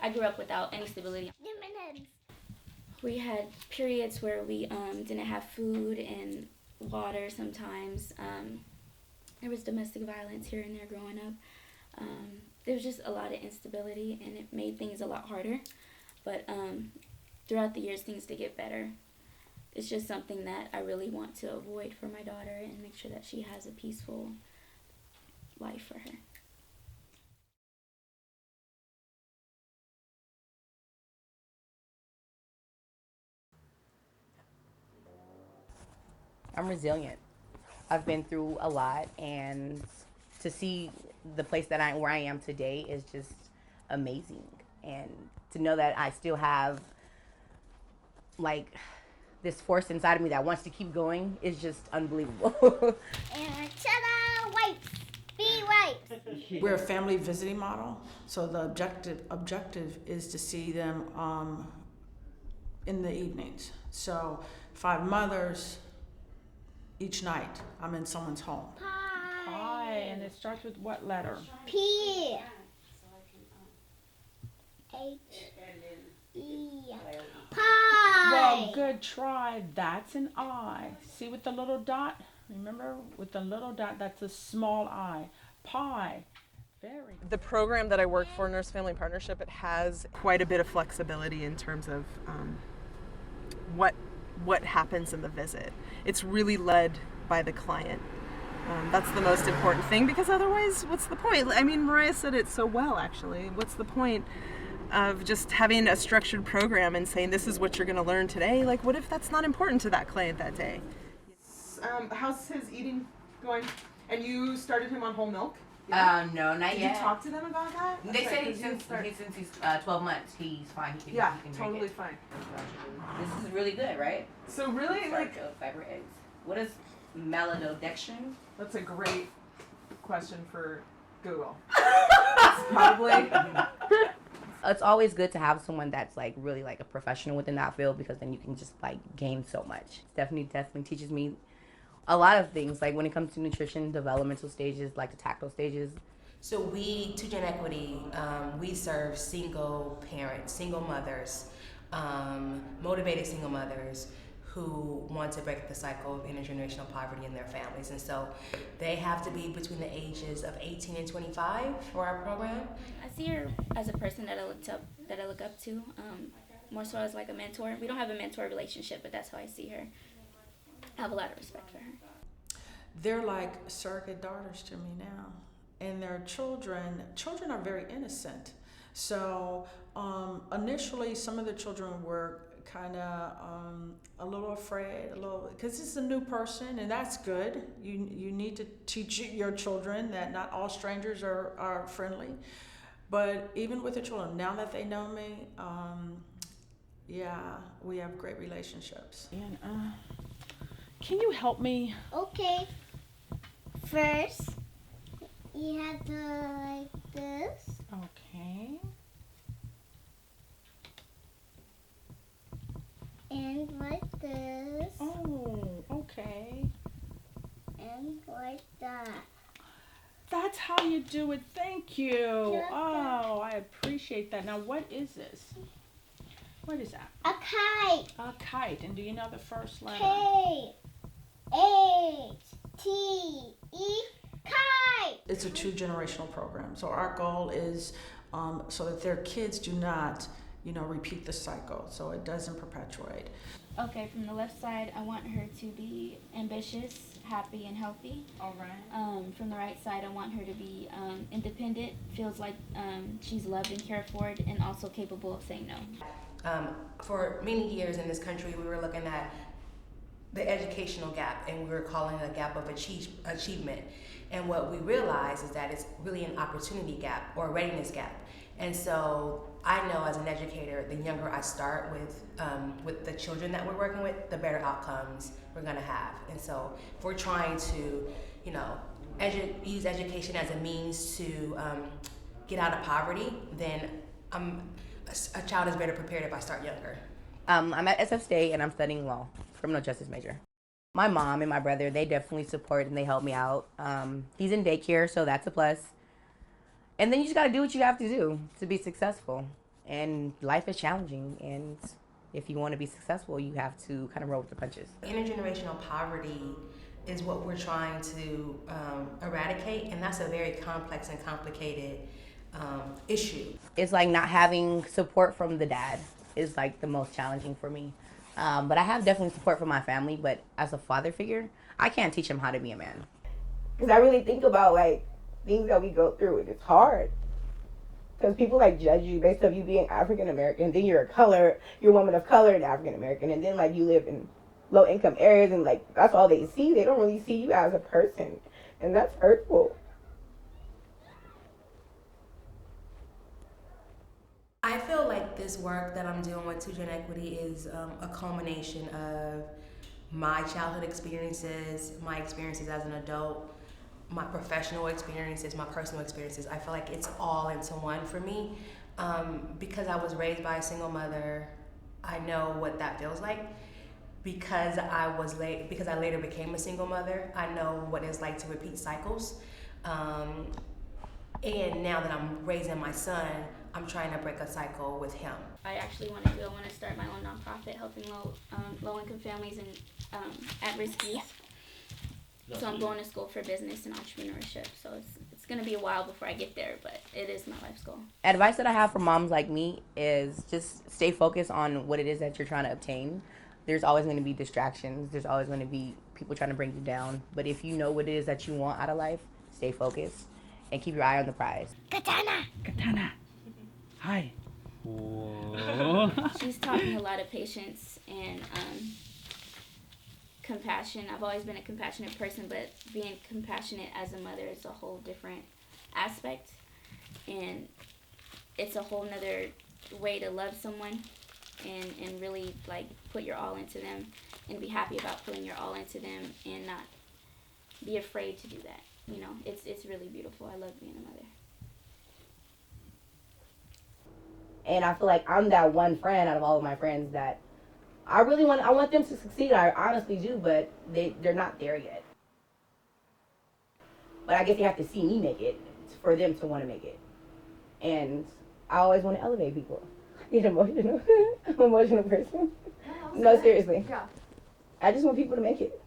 I grew up without any stability. We had periods where we didn't have food and water sometimes. There was domestic violence here and there growing up. There was just a lot of instability, and it made things a lot harder. But throughout the years, things did get better. It's just something that I really want to avoid for my daughter and make sure that she has a peaceful life for her. I'm resilient. I've been through a lot, and to see the place that where I am today is just amazing. And to know that I still have like this force inside of me that wants to keep going is just unbelievable. And ta-da! Wipes! Be wipes! We're a family visiting model, so the objective is to see them in the evenings. So 5 mothers each night. I'm in someone's home. Pie, and it starts with what letter? P. H. E. Pie. Well, good try. That's an I. See with the little dot? Remember, with the little dot, that's a small I. Pie. Very. The program that I work for, Nurse Family Partnership, it has quite a bit of flexibility in terms of what happens in the visit. It's really led by the client. That's the most important thing, because otherwise, what's the point? I mean, Mariah said it so well, actually. What's the point of just having a structured program and saying this is what you're going to learn today? Like, what if that's not important to that client that day? How's his eating going? And you started him on whole milk? No, not Did yet. you talk to them about that? They said since he's 12 months, he's fine. He Yeah, can totally drink it. fine. This is really good, right? So really, like, Fiber eggs. What is maltodextrin? that's a great question for Google. Probably. It's always good to have someone that's like really like a professional within that field, because then you can just like gain so much. Definitely teaches me a lot of things, like when it comes to nutrition, developmental stages, like the tactile stages. So we, 2 Gen Equity, we serve single parents, single mothers, motivated single mothers who want to break the cycle of intergenerational poverty in their families. And so they have to be between the ages of 18 and 25 for our program. I see her as a person that I look up to, more so as like a mentor. We don't have a mentor relationship, but that's how I see her. I have a lot of respect for her. They're like surrogate daughters to me now. And their children are very innocent. So initially, some of the children were kind of a little afraid, because it's a new person, and that's good. You need to teach your children that not all strangers are friendly. But even with the children, now that they know me, yeah, we have great relationships. And, can you help me? Okay. First, you have to like this. Okay. And like this. Oh, okay. And like that. That's how you do it. Thank you. Oh, I appreciate that. Now, what is this? What is that? A kite. A kite. And do you know the first letter? K. H. T. E. Kite. It's a 2-generational program. So our goal is so that their kids do not, repeat the cycle, so it doesn't perpetuate. Okay, from the left side, I want her to be ambitious, happy, and healthy. All right. From the right side, I want her to be independent, feels like she's loved and cared for, and also capable of saying no. For many years in this country, we were looking at the educational gap, and we were calling it a gap of achievement. And what we realized is that it's really an opportunity gap or a readiness gap. And so I know as an educator, the younger I start with the children that we're working with, the better outcomes we're gonna have. And so if we're trying to, use education as a means to get out of poverty, then a child is better prepared if I start younger. I'm at SF State and I'm studying law, criminal justice major. My mom and my brother, they definitely support and they help me out. He's in daycare, so that's a plus. And then you just gotta do what you have to do to be successful. And life is challenging, and if you want to be successful, you have to kind of roll with the punches. Intergenerational poverty is what we're trying to eradicate, and that's a very complex and complicated issue. It's like not having support from the dad is like the most challenging for me. But I have definitely support from my family, but as a father figure, I can't teach him how to be a man. Because I really think about like things that we go through, and it's hard. Because people like judge you based off you being African American, then you're a woman of color and African American, and then like you live in low income areas, and like that's all they see. They don't really see you as a person, and that's hurtful. I feel like this work that I'm doing with 2Gen Equity is a culmination of my childhood experiences, my experiences as an adult, my professional experiences, my personal experiences. I feel like it's all into one for me. Because I was raised by a single mother, I know what that feels like. Because I later became a single mother, I know what it's like to repeat cycles. And now that I'm raising my son, I'm trying to break a cycle with him. I actually want to start my own nonprofit helping low-income families and at-risk youth. So I'm going to school for business and entrepreneurship. So it's going to be a while before I get there, but it is my life's goal. Advice that I have for moms like me is just stay focused on what it is that you're trying to obtain. There's always going to be distractions. There's always going to be people trying to bring you down. But if you know what it is that you want out of life, stay focused and keep your eye on the prize. Katana. Hi. Whoa. She's taught me a lot of patience and compassion. I've always been a compassionate person, but being compassionate as a mother is a whole different aspect. And it's a whole nother way to love someone and really like put your all into them and be happy about putting your all into them and not be afraid to do that. You know, it's really beautiful. I love being a mother. And I feel like I'm that one friend out of all of my friends that I want them to succeed. I honestly do, but they're not there yet. But I guess they have to see me make it for them to want to make it. And I always want to elevate people. I get emotional. I'm an emotional person. No, seriously. Yeah. I just want people to make it.